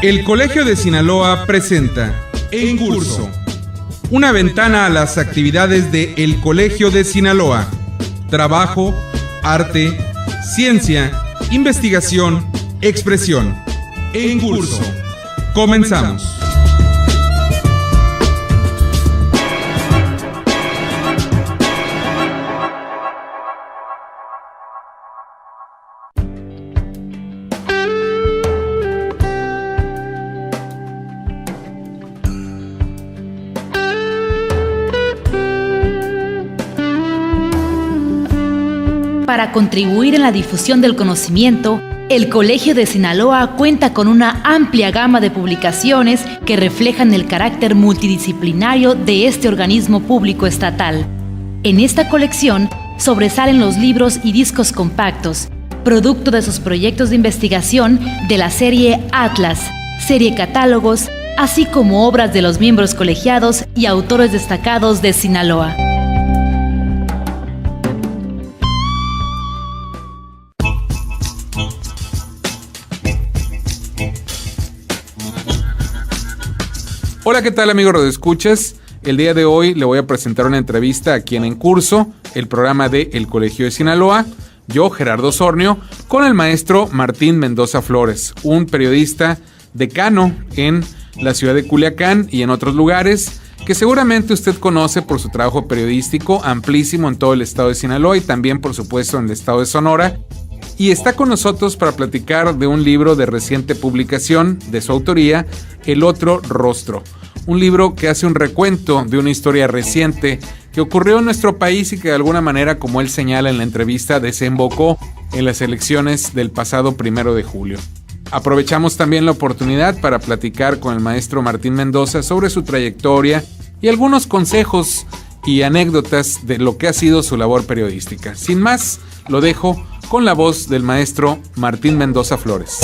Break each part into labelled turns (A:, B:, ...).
A: El Colegio de Sinaloa presenta En Curso, una ventana a las actividades de El Colegio de Sinaloa. Trabajo, arte, ciencia, investigación, expresión. En Curso. Comenzamos.
B: Para contribuir en la difusión del conocimiento, el Colegio de Sinaloa cuenta con una amplia gama de publicaciones que reflejan el carácter multidisciplinario de este organismo público estatal. En esta colección sobresalen los libros y discos compactos, producto de sus proyectos de investigación de la serie Atlas, serie Catálogos, así como obras de los miembros colegiados y autores destacados de Sinaloa.
A: Hola, ¿qué tal, amigos radioescuchas? El día de hoy le voy a presentar una entrevista aquí en Curso, el programa de El Colegio de Sinaloa. Yo, Gerardo Sornio, con el maestro Martín Mendoza Flores, un periodista decano en la ciudad de Culiacán y en otros lugares, que seguramente usted conoce por su trabajo periodístico amplísimo en todo el estado de Sinaloa y también, por supuesto, en el estado de Sonora. Y está con nosotros para platicar de un libro de reciente publicación de su autoría, El Otro Rostro. Un libro que hace un recuento de una historia reciente que ocurrió en nuestro país y que de alguna manera, como él señala en la entrevista, desembocó en las elecciones del pasado 1 de julio. Aprovechamos también la oportunidad para platicar con el maestro Martín Mendoza sobre su trayectoria y algunos consejos y anécdotas de lo que ha sido su labor periodística. Sin más, lo dejo con la voz del maestro Martín Mendoza Flores.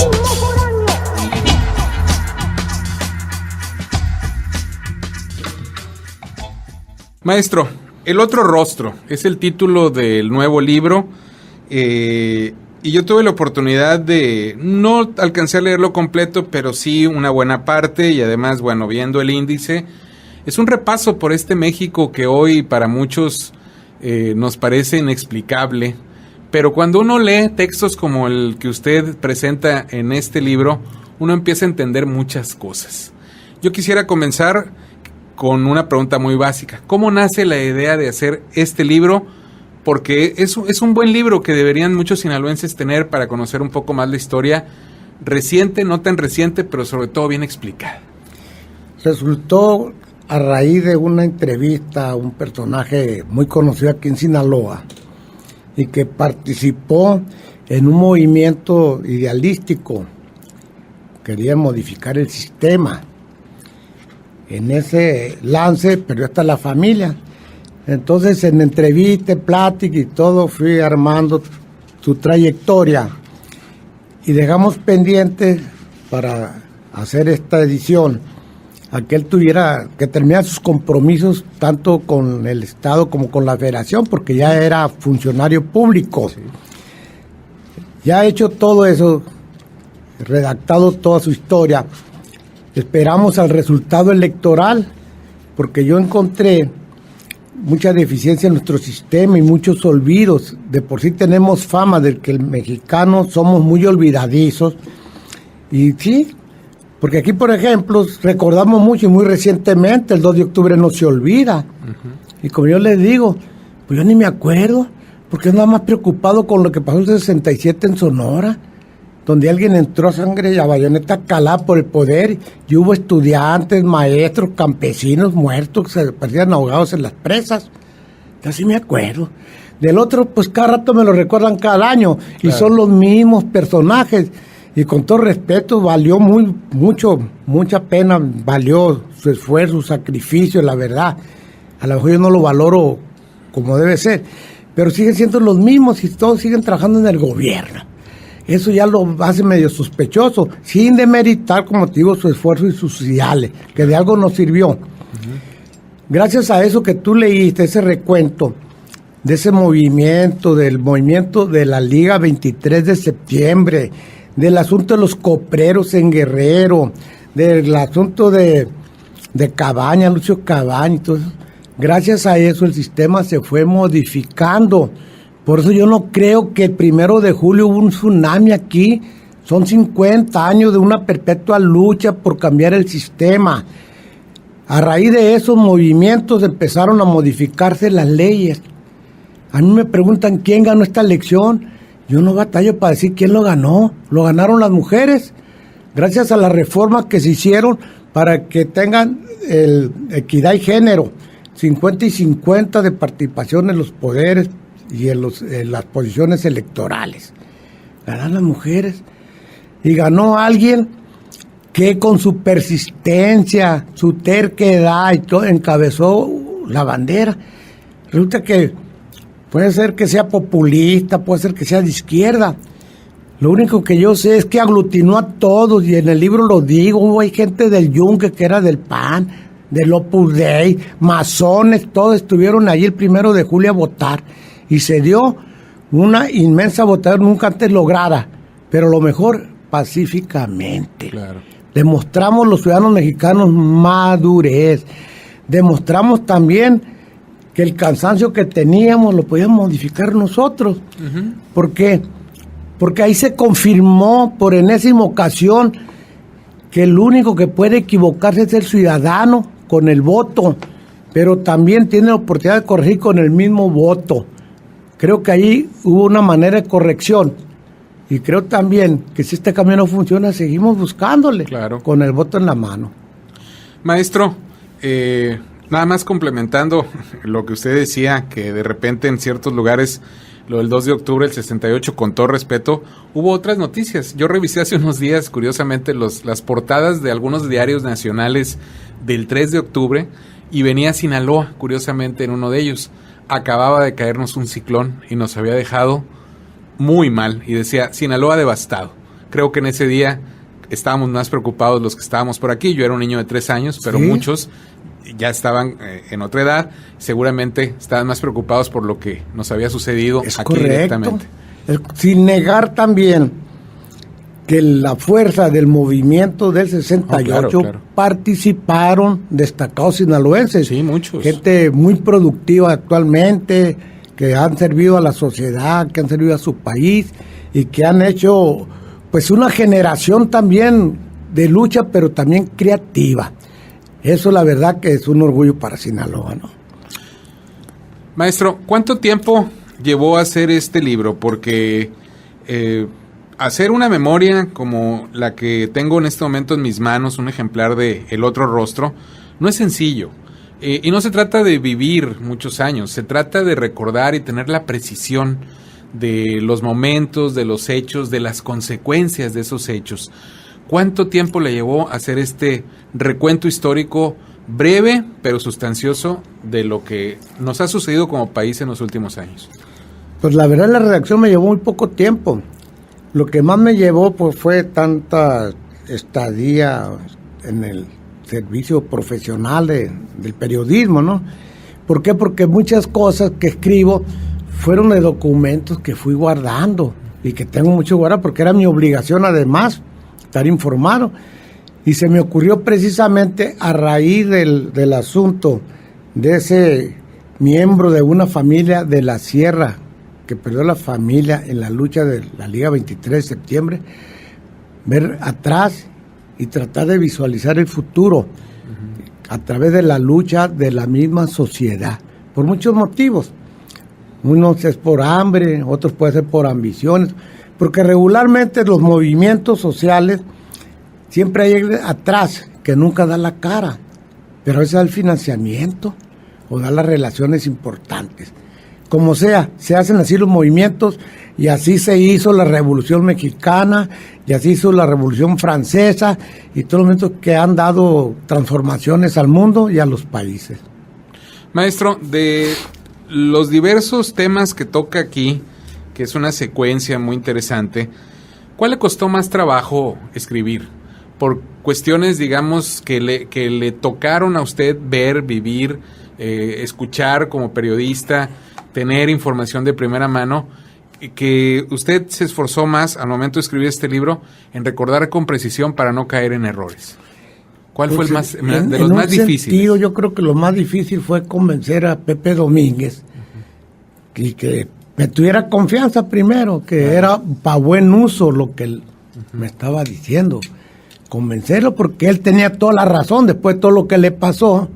A: Maestro, El Otro Rostro es el título del nuevo libro y yo tuve la oportunidad de, no alcancé a leerlo completo, pero sí una buena parte y además, bueno, viendo el índice, es un repaso por este México que hoy para muchos nos parece inexplicable. Pero cuando uno lee textos como el que usted presenta en este libro, uno empieza a entender muchas cosas. Yo quisiera comenzar con una pregunta muy básica. ¿Cómo nace la idea de hacer este libro? Porque es un buen libro que deberían muchos sinaloenses tener para conocer un poco más la historia reciente, no tan reciente, pero sobre todo bien explicada.
C: Resultó a raíz de una entrevista a un personaje muy conocido aquí en Sinaloa, y que participó en un movimiento idealístico. Quería modificar el sistema. En ese lance perdió hasta la familia. Entonces, en entrevista, plática y todo, fui armando su trayectoria y dejamos pendiente para hacer esta edición a que él tuviera que terminar sus compromisos tanto con el Estado como con la Federación, porque ya era funcionario público. Sí. Ya hecho todo eso, redactado toda su historia, esperamos al resultado electoral, porque yo encontré mucha deficiencia en nuestro sistema y muchos olvidos. De por sí tenemos fama de que el mexicano somos muy olvidadizos, y sí, porque aquí, por ejemplo, recordamos mucho y muy recientemente, el 2 de octubre no se olvida. Uh-huh. Y como yo les digo, pues yo ni me acuerdo, porque yo nada más preocupado con lo que pasó en el 67 en Sonora, donde alguien entró a sangre y a bayoneta calada por el poder, y hubo estudiantes, maestros, campesinos muertos que se perdían ahogados en las presas. Así me acuerdo. Del otro, pues cada rato me lo recuerdan cada año, claro. Y son los mismos personajes. Y con todo respeto, valió mucha pena, valió su esfuerzo, su sacrificio, la verdad. A lo mejor yo no lo valoro como debe ser, pero siguen siendo los mismos y todos siguen trabajando en el gobierno. Eso ya lo hace medio sospechoso, sin demeritar, como te digo, su esfuerzo y sus ideales, que de algo nos sirvió. Uh-huh. Gracias a eso que tú leíste, ese recuento, de ese movimiento, del movimiento de la Liga 23 de septiembre, del asunto de los copreros en Guerrero, del asunto de Cabaña, Lucio Cabaña y todo eso. Gracias a eso el sistema se fue modificando. Por eso yo no creo que el 1 de julio hubo un tsunami aquí. Son 50 años de una perpetua lucha por cambiar el sistema. A raíz de esos movimientos empezaron a modificarse las leyes. A mí me preguntan quién ganó esta elección. Yo no batallo para decir quién lo ganó. Lo ganaron las mujeres. Gracias a las reformas que se hicieron para que tengan equidad y género. 50 y 50 de participación en los poderes y en las posiciones electorales. Ganaron las mujeres. Y ganó alguien que con su persistencia, su terquedad y todo, encabezó la bandera. Resulta que puede ser que sea populista, puede ser que sea de izquierda. Lo único que yo sé es que aglutinó a todos, y en el libro lo digo, hay gente del Yunque que era del PAN, del Opus Dei, masones, todos estuvieron ahí el 1 de julio a votar. Y se dio una inmensa votación nunca antes lograda, pero lo mejor, pacíficamente.
A: Claro.
C: Demostramos los ciudadanos mexicanos madurez. Demostramos también que el cansancio que teníamos lo podíamos modificar nosotros. Uh-huh. ¿Por qué? Porque ahí se confirmó por enésima ocasión que el único que puede equivocarse es el ciudadano con el voto, pero también tiene la oportunidad de corregir con el mismo voto. Creo que ahí hubo una manera de corrección. Y creo también que si este cambio no funciona, seguimos buscándole,
A: claro,
C: con el voto en la mano.
A: Maestro, nada más complementando lo que usted decía, que de repente en ciertos lugares, lo del 2 de octubre del 68, con todo respeto, hubo otras noticias. Yo revisé hace unos días, curiosamente, las portadas de algunos diarios nacionales del 3 de octubre, y venía Sinaloa, curiosamente, en uno de ellos. Acababa de caernos un ciclón y nos había dejado muy mal, y decía Sinaloa devastado. Creo que en ese día estábamos más preocupados los que estábamos por aquí. Yo era un niño de 3 años, pero ¿sí? Muchos ya estaban en otra edad, seguramente estaban más preocupados por lo que nos había sucedido aquí correcto. Directamente.
C: Sin negar también que la fuerza del movimiento del 68 claro. Participaron destacados sinaloenses.
A: Sí, muchos.
C: Gente muy productiva actualmente, que han servido a la sociedad, que han servido a su país y que han hecho pues una generación también de lucha, pero también creativa. Eso la verdad que es un orgullo para Sinaloa, ¿no?
A: Maestro, ¿cuánto tiempo llevó a hacer este libro? Porque hacer una memoria como la que tengo en este momento en mis manos, un ejemplar de El otro rostro, no es sencillo. Y no se trata de vivir muchos años, se trata de recordar y tener la precisión de los momentos, de los hechos, de las consecuencias de esos hechos. ¿Cuánto tiempo le llevó hacer este recuento histórico breve pero sustancioso de lo que nos ha sucedido como país en los últimos años?
C: Pues la verdad la redacción me llevó muy poco tiempo. Lo que más me llevó pues fue tanta estadía en el servicio profesional del periodismo, ¿no? ¿Por qué? Porque muchas cosas que escribo fueron de documentos que fui guardando y que tengo mucho guardado porque era mi obligación además estar informado. Y se me ocurrió precisamente a raíz del asunto de ese miembro de una familia de la Sierra que perdió la familia en la lucha de la Liga 23 de septiembre, ver atrás y tratar de visualizar el futuro a través de la lucha de la misma sociedad, por muchos motivos. Unos es por hambre, otros puede ser por ambiciones, porque regularmente los movimientos sociales siempre hay atrás que nunca da la cara, pero a veces da el financiamiento o da las relaciones importantes. Como sea, se hacen así los movimientos y así se hizo la Revolución Mexicana y así hizo la Revolución Francesa y todos los momentos que han dado transformaciones al mundo y a los países.
A: Maestro, de los diversos temas que toca aquí, que es una secuencia muy interesante, ¿cuál le costó más trabajo escribir? Por cuestiones, digamos, que le tocaron a usted ver, vivir, escuchar como periodista, tener información de primera mano, que usted se esforzó más al momento de escribir este libro en recordar con precisión para no caer en errores. ¿Cuál fue el más de los más difíciles?
C: Sentido, yo creo que lo más difícil fue convencer a Pepe Domínguez y que me tuviera confianza primero, que era para buen uso lo que él me estaba diciendo. Convencerlo porque él tenía toda la razón después de todo lo que le pasó,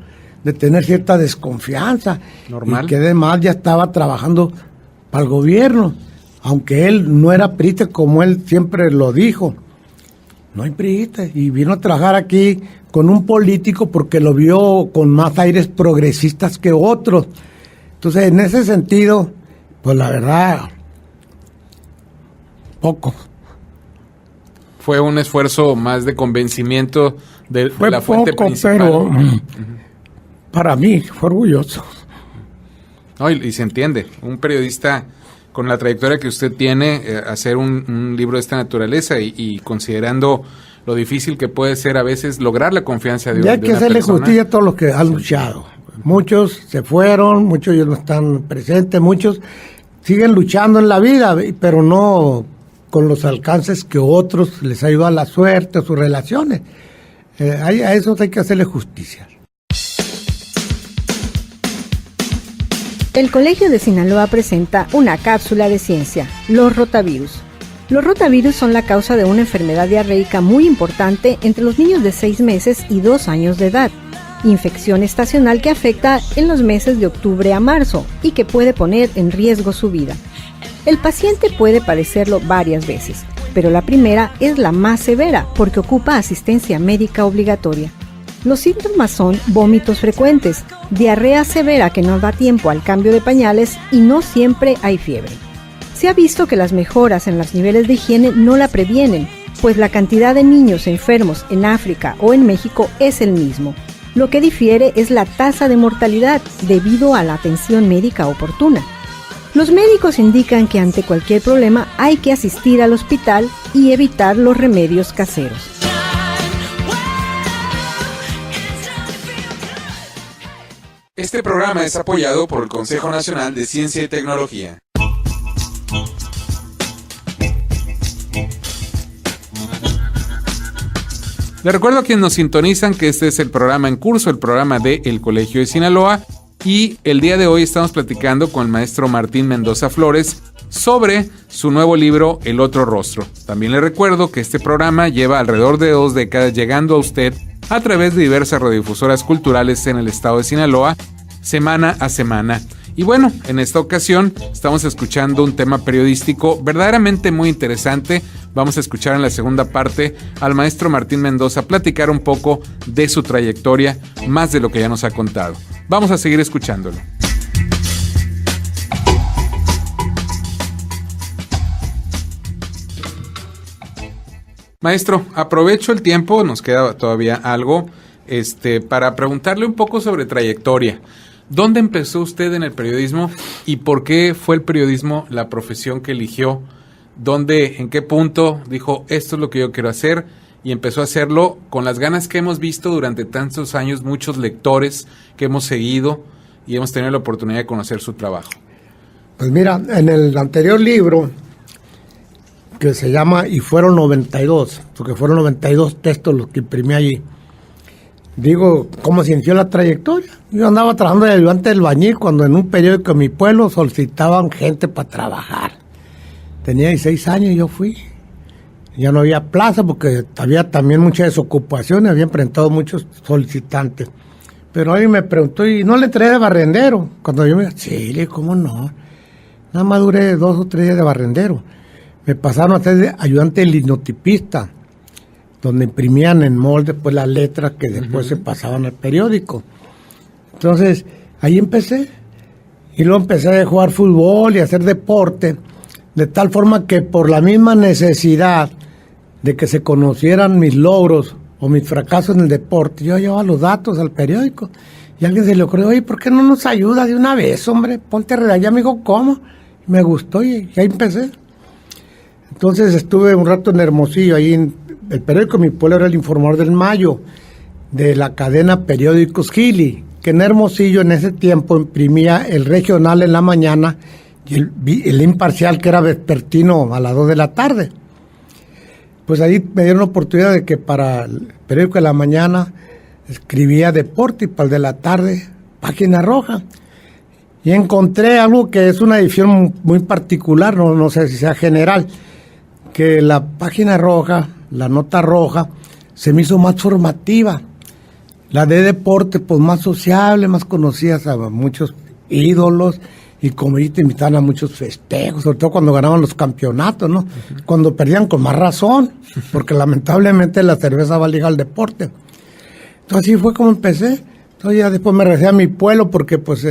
C: de tener cierta desconfianza.
A: Normal.
C: Y que además ya estaba trabajando para el gobierno, aunque él no era priista como él siempre lo dijo. No hay priista, y vino a trabajar aquí con un político porque lo vio con más aires progresistas que otros. Entonces, en ese sentido, pues la verdad, poco.
A: Fue un esfuerzo más de convencimiento de la fuente
C: poco,
A: principal.
C: Pero para mí fue orgulloso.
A: No, y se entiende, un periodista con la trayectoria que usted tiene, hacer un libro de esta naturaleza y considerando lo difícil que puede ser a veces lograr la confianza de una persona.
C: Y hay que hacerle justicia a todos los que han luchado. Muchos se fueron, muchos ya no están presentes, muchos siguen luchando en la vida, pero no con los alcances que otros les ayuda la suerte, sus relaciones. A eso hay que hacerle justicia.
D: El Colegio de Sinaloa presenta una cápsula de ciencia, los rotavirus. Los rotavirus son la causa de una enfermedad diarreica muy importante entre los niños de 6 meses y 2 años de edad. Infección estacional que afecta en los meses de octubre a marzo y que puede poner en riesgo su vida. El paciente puede padecerlo varias veces, pero la primera es la más severa porque ocupa asistencia médica obligatoria. Los síntomas son vómitos frecuentes, diarrea severa que no da tiempo al cambio de pañales y no siempre hay fiebre. Se ha visto que las mejoras en los niveles de higiene no la previenen, pues la cantidad de niños enfermos en África o en México es el mismo. Lo que difiere es la tasa de mortalidad debido a la atención médica oportuna. Los médicos indican que ante cualquier problema hay que asistir al hospital y evitar los remedios caseros.
A: Este programa es apoyado por el Consejo Nacional de Ciencia y Tecnología. Les recuerdo a quienes nos sintonizan que este es el programa en curso, el programa de El Colegio de Sinaloa, y el día de hoy estamos platicando con el maestro Martín Mendoza Flores sobre su nuevo libro El Otro Rostro. También les recuerdo que este programa lleva alrededor de 2 décadas llegando a usted a través de diversas radiodifusoras culturales en el estado de Sinaloa, semana a semana. Y bueno, en esta ocasión estamos escuchando un tema periodístico verdaderamente muy interesante. Vamos a escuchar en la segunda parte al maestro Martín Mendoza platicar un poco de su trayectoria, más de lo que ya nos ha contado. Vamos a seguir escuchándolo. Maestro, aprovecho el tiempo, nos queda todavía algo, para preguntarle un poco sobre trayectoria. ¿Dónde empezó usted en el periodismo y por qué fue el periodismo la profesión que eligió? ¿En qué punto dijo, esto es lo que yo quiero hacer? Y empezó a hacerlo con las ganas que hemos visto durante tantos años, muchos lectores que hemos seguido y hemos tenido la oportunidad de conocer su trabajo.
C: Pues mira, en el anterior libro, que se llama Y fueron 92, porque fueron 92 textos los que imprimí allí. Digo, ¿cómo se inició la trayectoria? Yo andaba trabajando de ayudante del albañil cuando en un periódico de mi pueblo solicitaban gente para trabajar. Tenía 16 años y yo fui. Ya no había plaza porque había también mucha desocupación y habían presentado muchos solicitantes. Pero alguien me preguntó, ¿y no le entré de barrendero? Cuando yo me dije, sí, ¿cómo no? Nada más duré 2 o 3 días de barrendero. Me pasaron a ser de ayudante linotipista, donde imprimían en molde pues las letras que después se pasaban al periódico. Entonces, ahí empecé. Y luego empecé a jugar fútbol y a hacer deporte, de tal forma que por la misma necesidad de que se conocieran mis logros o mis fracasos en el deporte, yo llevaba los datos al periódico. Y a alguien se le ocurrió, oye, ¿por qué no nos ayuda de una vez, hombre? Ponte a redactar. Me dijo, ¿cómo? Y me gustó y ahí empecé. Entonces estuve un rato en Hermosillo, ahí en el periódico mi pueblo era el Informador del Mayo, de la cadena Periódicos Gili, que en Hermosillo en ese tiempo imprimía el regional en la mañana y el imparcial, que era vespertino a las 2 de la tarde. Pues ahí me dieron la oportunidad de que para el periódico de la mañana escribía deporte y para el de la tarde Página Roja. Y encontré algo que es una edición muy particular, no sé si sea general, que la Página Roja, la nota roja, se me hizo más formativa. La de deporte, pues más sociable, más conocidas a muchos ídolos, y como te invitaban a muchos festejos, sobre todo cuando ganaban los campeonatos, ¿no? Uh-huh. Cuando perdían, con más razón, porque lamentablemente la cerveza va ligada al deporte. Entonces así fue como empecé. Entonces ya después me regresé a mi pueblo, porque pues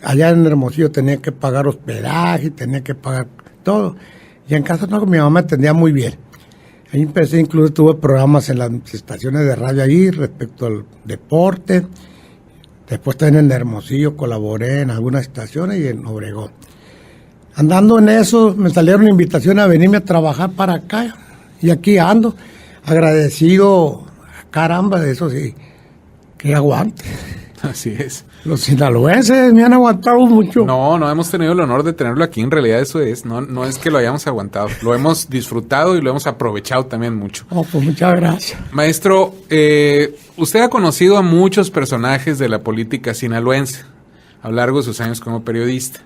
C: allá en Hermosillo tenía que pagar hospedaje, tenía que pagar todo. Y en casa no, mi mamá me atendía muy bien. Ahí empecé, incluso tuve programas en las estaciones de radio ahí respecto al deporte. Después también en Hermosillo colaboré en algunas estaciones y en Obregón. Andando en eso, me salieron invitaciones a venirme a trabajar para acá. Y aquí ando, agradecido, caramba, de eso sí, que aguante.
A: Así es.
C: Los sinaloenses me han aguantado mucho.
A: No hemos tenido el honor de tenerlo aquí. En realidad eso es, no es que lo hayamos aguantado. Lo hemos disfrutado y lo hemos aprovechado también mucho.
C: Oh, pues muchas gracias.
A: Maestro, usted ha conocido a muchos personajes de la política sinaloense a lo largo de sus años como periodista.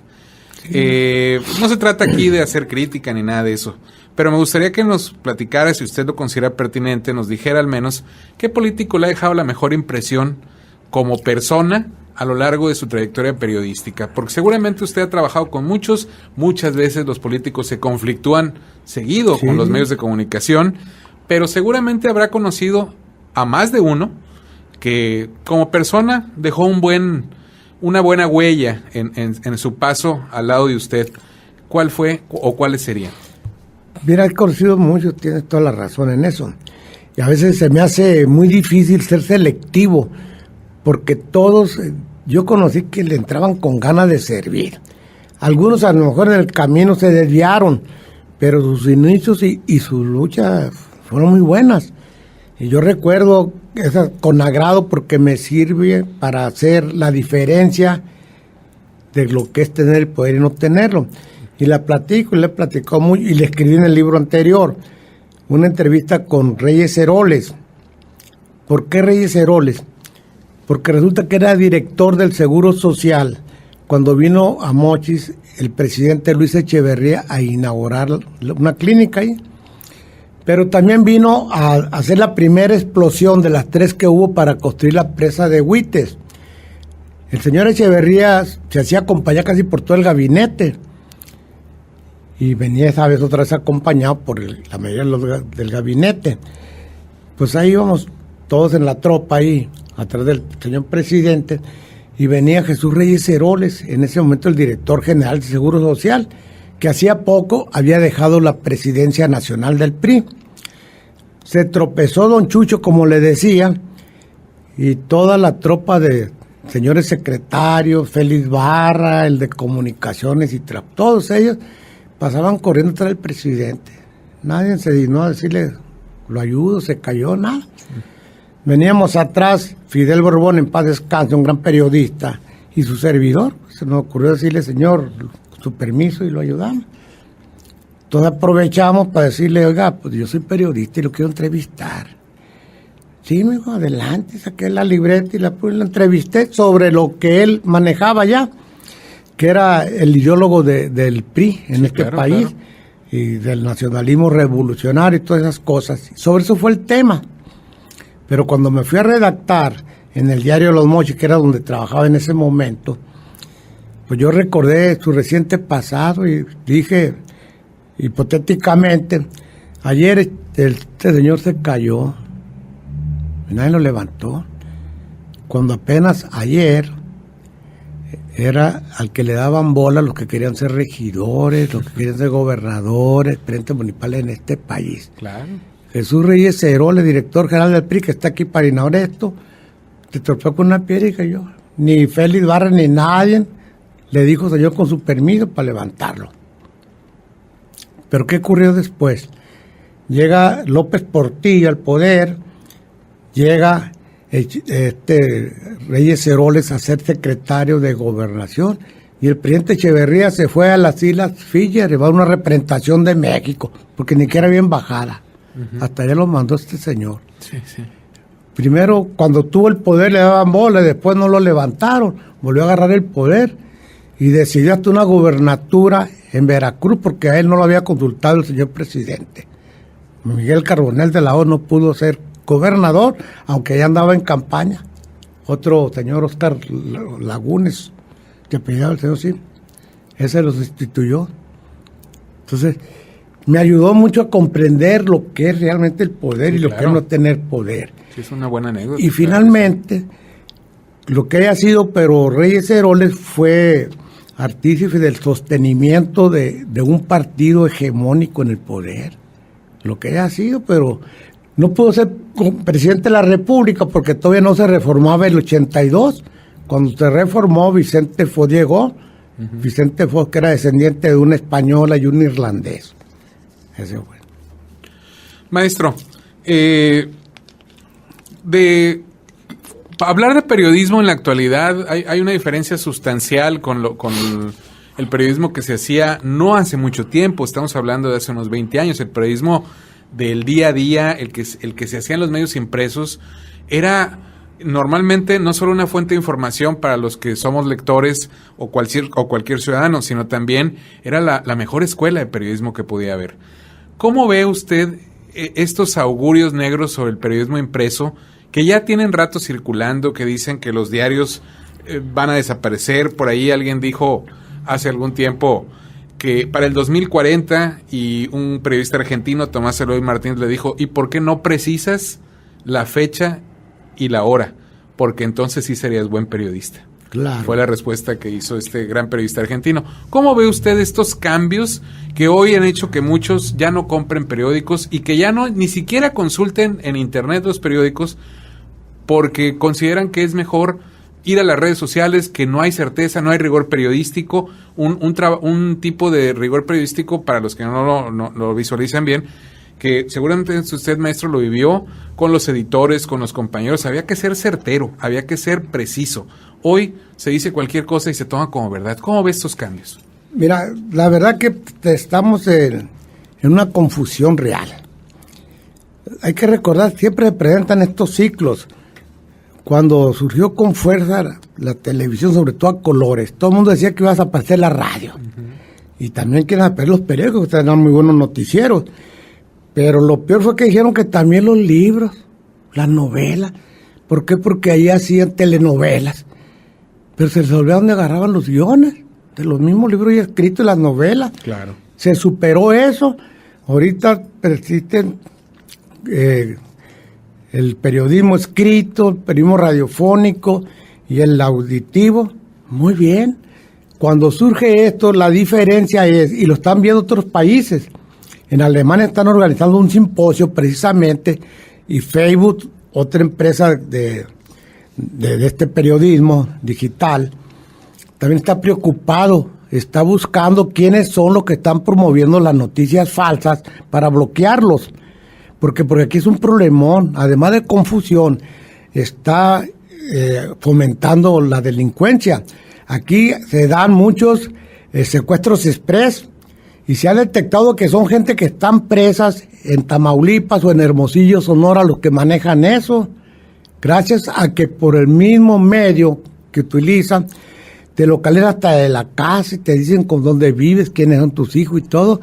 A: Sí. No se trata aquí de hacer crítica ni nada de eso, pero me gustaría que nos platicara, si usted lo considera pertinente, nos dijera al menos qué político le ha dejado la mejor impresión como persona a lo largo de su trayectoria periodística, porque seguramente usted ha trabajado con muchas veces los políticos se conflictúan seguido con los medios de comunicación, pero seguramente habrá conocido a más de uno que como persona dejó una buena huella en su paso al lado de usted. ¿Cuál fue o cuáles serían?
C: Mira, he conocido muchos, tienes toda la razón en eso, y a veces se me hace muy difícil ser selectivo, porque todos, yo conocí que le entraban con ganas de servir. Algunos a lo mejor en el camino se desviaron, pero sus inicios y sus luchas fueron muy buenas. Y yo recuerdo eso con agrado, porque me sirve para hacer la diferencia de lo que es tener el poder y no tenerlo. Y la platico, y le platicó mucho, y le escribí en el libro anterior, una entrevista con Reyes Heroles. ¿Por qué Reyes Heroles? Porque resulta que era director del Seguro Social cuando vino a Mochis el presidente Luis Echeverría a inaugurar una clínica ahí. Pero también vino a hacer la primera explosión de las 3 que hubo para construir la presa de Huites. El señor Echeverría se hacía acompañar casi por todo el gabinete. Y venía esa vez otra vez acompañado por la mayoría del gabinete. Pues ahí íbamos todos en la tropa ahí, atrás del señor presidente, y venía Jesús Reyes Heroles, en ese momento el director general de Seguro Social, que hacía poco había dejado la presidencia nacional del PRI. Se tropezó don Chucho, como le decía, y toda la tropa de señores secretarios, Félix Barra, el de comunicaciones y todos ellos pasaban corriendo tras el presidente. Nadie se dignó a decirle, lo ayudo, se cayó, nada. Veníamos atrás, Fidel Borbón, en paz descanse, un gran periodista, y su servidor. Se nos ocurrió decirle, señor, su permiso, y lo ayudamos. Entonces aprovechamos para decirle, oiga, pues yo soy periodista y lo quiero entrevistar. Sí, me dijo, adelante, saqué la libreta y la entrevisté sobre lo que él manejaba ya, que era el ideólogo del PRI en este país, claro. Y del nacionalismo revolucionario y todas esas cosas. Sobre eso fue el tema. Pero cuando me fui a redactar en el diario Los Mochis, que era donde trabajaba en ese momento, pues yo recordé su reciente pasado y dije, hipotéticamente, ayer este señor se cayó y nadie lo levantó, cuando apenas ayer era al que le daban bola los que querían ser regidores, los que querían ser gobernadores, presidentes municipales en este país.
A: Claro.
C: Jesús Reyes Heroles, director general del PRI, que está aquí para inaugurar esto, se tropezó con una piedra y cayó. Ni Félix Barra ni nadie le dijo, señor, con su permiso para levantarlo. Pero ¿qué ocurrió después? Llega López Portillo al poder, llega Reyes Heroles a ser secretario de Gobernación, y el presidente Echeverría se fue a las Islas Fiji a llevar una representación de México, porque ni que era bien bajada. Hasta allá lo mandó este señor.
A: Sí, sí.
C: Primero, cuando tuvo el poder le daban bola, después no lo levantaron, volvió a agarrar el poder y decidió hasta una gubernatura en Veracruz, porque a él no lo había consultado el señor presidente. Miguel Carbonell de la O no pudo ser gobernador, aunque ya andaba en campaña. Otro señor, Oscar Lagunes, que apellidaba el señor, sí, ese lo sustituyó. Entonces, me ayudó mucho a comprender lo que es realmente el poder, sí, y lo que es no tener poder.
A: Sí, es una buena anécdota.
C: Y finalmente, lo que haya sido, pero Reyes Heroles fue artífice del sostenimiento de un partido hegemónico en el poder. Lo que haya sido, pero no pudo ser presidente de la República porque todavía no se reformaba el 82. Cuando se reformó, Vicente Fox llegó. Vicente Fox, que era descendiente de una española y un irlandés. Ese fue.
A: Maestro, hablar de periodismo en la actualidad, hay una diferencia sustancial con el periodismo que se hacía no hace mucho tiempo. Estamos hablando de hace unos 20 años. El periodismo del día a día, el que se hacía en los medios impresos, era normalmente no solo una fuente de información para los que somos lectores o cualquier ciudadano, sino también era la mejor escuela de periodismo que podía haber. ¿Cómo ve usted estos augurios negros sobre el periodismo impreso que ya tienen rato circulando, que dicen que los diarios van a desaparecer? Por ahí alguien dijo hace algún tiempo que para el 2040, y un periodista argentino, Tomás Eloy Martínez, le dijo: ¿y por qué no precisas la fecha y la hora? Porque entonces sí serías buen periodista.
C: Claro. Fue
A: la respuesta que hizo este gran periodista argentino. ¿Cómo ve usted estos cambios que hoy han hecho que muchos ya no compren periódicos y que ya ni siquiera consulten en internet los periódicos, porque consideran que es mejor ir a las redes sociales, que no hay certeza, no hay rigor periodístico, un tipo de rigor periodístico, para los que no lo visualizan bien, que seguramente usted, maestro, lo vivió con los editores, con los compañeros? Había que ser certero, había que ser preciso. Hoy se dice cualquier cosa y se toma como verdad. ¿Cómo ves estos cambios?
C: Mira, la verdad que estamos en una confusión real. Hay que recordar, siempre se presentan estos ciclos. Cuando surgió con fuerza la televisión, sobre todo a colores, todo el mundo decía que iba a desaparecer la radio. Y también que iban a perder los periódicos, que tenían muy buenos noticieros. Pero lo peor fue que dijeron que también los libros, las novelas. ¿Por qué? Porque ahí hacían telenovelas. Pero se les olvidó dónde agarraban los guiones de los mismos libros ya escritos y las novelas.
A: Claro.
C: Se superó eso. Ahorita persisten el periodismo escrito, el periodismo radiofónico y el auditivo. Muy bien. Cuando surge esto, la diferencia es, y lo están viendo otros países, en Alemania están organizando un simposio precisamente, y Facebook, otra empresa de este periodismo digital, también está preocupado, está buscando quiénes son los que están promoviendo las noticias falsas para bloquearlos, porque aquí es un problemón. Además de confusión, está fomentando la delincuencia. Aquí se dan muchos secuestros express, y se ha detectado que son gente que están presas en Tamaulipas o en Hermosillo, Sonora, los que manejan eso, gracias a que por el mismo medio que utilizan, te localizan hasta de la casa y te dicen con dónde vives, quiénes son tus hijos y todo,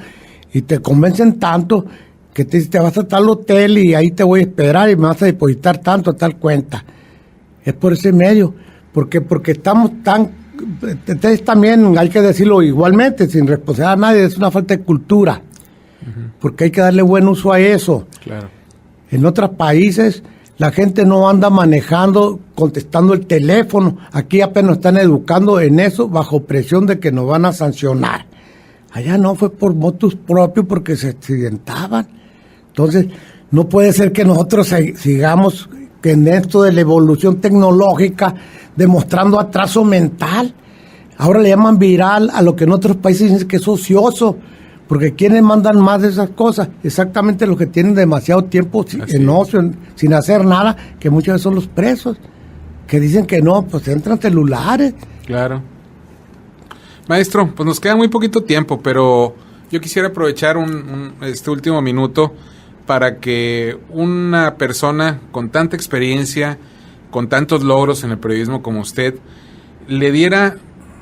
C: y te convencen tanto que te dicen: te vas a tal hotel y ahí te voy a esperar y me vas a depositar tanto a tal cuenta. Es por ese medio, porque estamos tan... Entonces también hay que decirlo igualmente, sin responsabilidad a nadie, es una falta de cultura, porque hay que darle buen uso a eso.
A: Claro.
C: En otros países la gente no anda manejando, contestando el teléfono. Aquí apenas están educando en eso, bajo presión de que nos van a sancionar. Allá no, fue por motus propios, porque se accidentaban. Entonces no puede ser que nosotros sigamos en esto de la evolución tecnológica demostrando atraso mental. Ahora le llaman viral a lo que en otros países dicen que es ocioso, porque quienes mandan más de esas cosas, exactamente los que tienen demasiado tiempo en ocio, sin hacer nada, que muchas veces son los presos, que dicen que no, pues entran celulares.
A: Claro. Maestro, pues nos queda muy poquito tiempo, pero yo quisiera aprovechar este último minuto para que una persona con tanta experiencia, con tantos logros en el periodismo como usted, le diera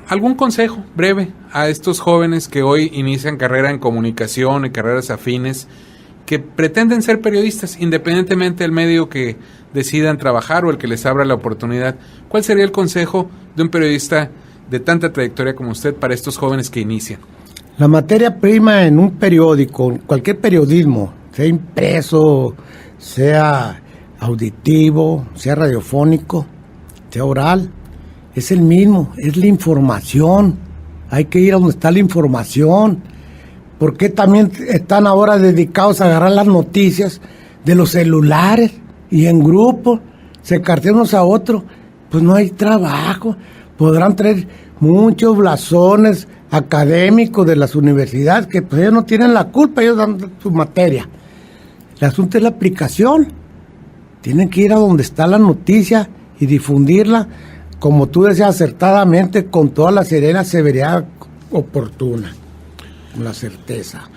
A: algún consejo breve a estos jóvenes que hoy inician carrera en comunicación y carreras afines, que pretenden ser periodistas, independientemente del medio que decidan trabajar o el que les abra la oportunidad. ¿Cuál sería el consejo de un periodista de tanta trayectoria como usted para estos jóvenes que inician?
C: La materia prima en un periódico, cualquier periodismo, sea impreso, sea auditivo, sea radiofónico, sea oral, es el mismo, es la información. Hay que ir a donde está la información. ¿Por qué también están ahora dedicados a agarrar las noticias de los celulares y en grupo, se cartean unos a otros? Pues no hay trabajo. Podrán traer muchos blasones académicos de las universidades que pues ellos no tienen la culpa, ellos dan su materia. El asunto es la aplicación. Tienen que ir a donde está la noticia y difundirla, como tú decías acertadamente, con toda la serena severidad oportuna, con la certeza.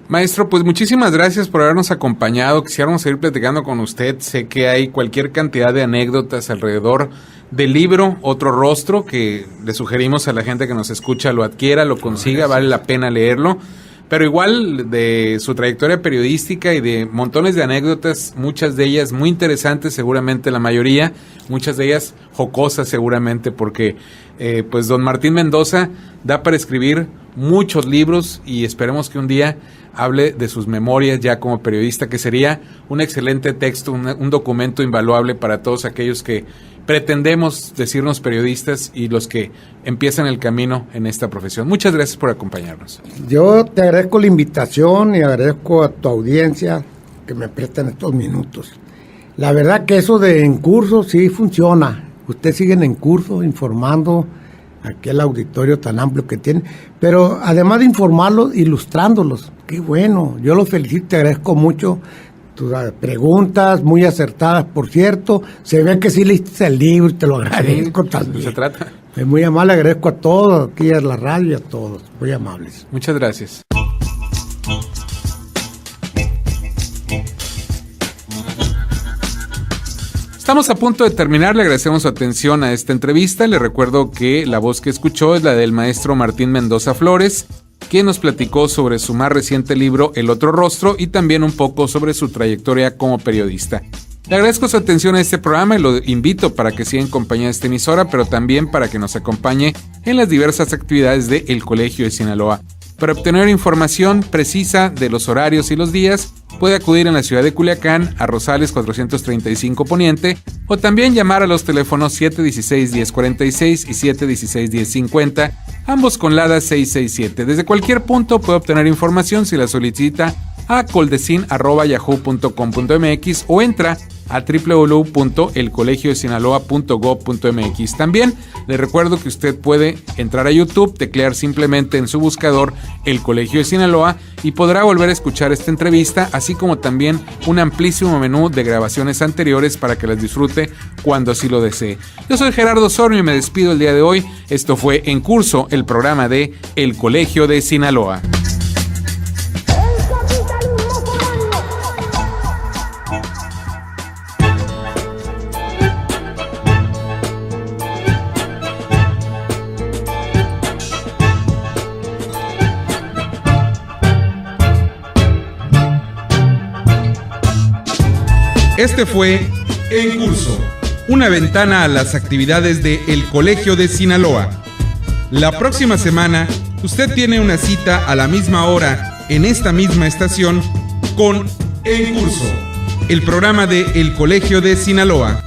A: Maestro, pues muchísimas gracias por habernos acompañado. Quisiéramos seguir platicando con usted. Sé que hay cualquier cantidad de anécdotas alrededor del libro Otro Rostro, que le sugerimos a la gente que nos escucha lo adquiera, lo consiga, vale la pena leerlo. Pero igual de su trayectoria periodística y de montones de anécdotas, muchas de ellas muy interesantes, seguramente la mayoría, muchas de ellas jocosas seguramente, porque pues don Martín Mendoza da para escribir muchos libros y esperemos que un día hable de sus memorias ya como periodista, que sería un excelente texto, un documento invaluable para todos aquellos que pretendemos decirnos periodistas y los que empiezan el camino en esta profesión. Muchas gracias por acompañarnos.
C: Yo te agradezco la invitación y agradezco a tu audiencia que me prestan estos minutos. La verdad que eso de en curso sí funciona. Ustedes siguen en curso informando aquel auditorio tan amplio que tienen, pero además de informarlos, ilustrándolos. Qué bueno, yo los felicito, te agradezco mucho tus preguntas, muy acertadas, por cierto. Se ve que sí leíste el libro y te lo agradezco también.
A: Se trata.
C: Es muy amable, agradezco a todos, aquí a la radio y a todos, muy amables.
A: Muchas gracias. Estamos a punto de terminar, le agradecemos su atención a esta entrevista. Le recuerdo que la voz que escuchó es la del maestro Martín Mendoza Flores, que nos platicó sobre su más reciente libro El Otro Rostro y también un poco sobre su trayectoria como periodista. Le agradezco su atención a este programa y lo invito para que siga en compañía de esta emisora, pero también para que nos acompañe en las diversas actividades de El Colegio de Sinaloa. Para obtener información precisa de los horarios y los días, puede acudir en la ciudad de Culiacán a Rosales 435 Poniente o también llamar a los teléfonos 716-1046 y 716-1050, ambos con LADA 667. Desde cualquier punto puede obtener información si la solicita a coldecin@yahoo.com.mx o entra a www.elcolegiodesinaloa.gov.mx. También le recuerdo que usted puede entrar a YouTube, teclear simplemente en su buscador El Colegio de Sinaloa y podrá volver a escuchar esta entrevista, así como también un amplísimo menú de grabaciones anteriores para que las disfrute cuando así lo desee. Yo soy Gerardo Sornio y me despido el día de hoy. Esto fue En Curso, el programa de El Colegio de Sinaloa.
E: Este fue En Curso, una ventana a las actividades de El Colegio de Sinaloa. La próxima semana, usted tiene una cita a la misma hora en esta misma estación con En Curso, el programa de El Colegio de Sinaloa.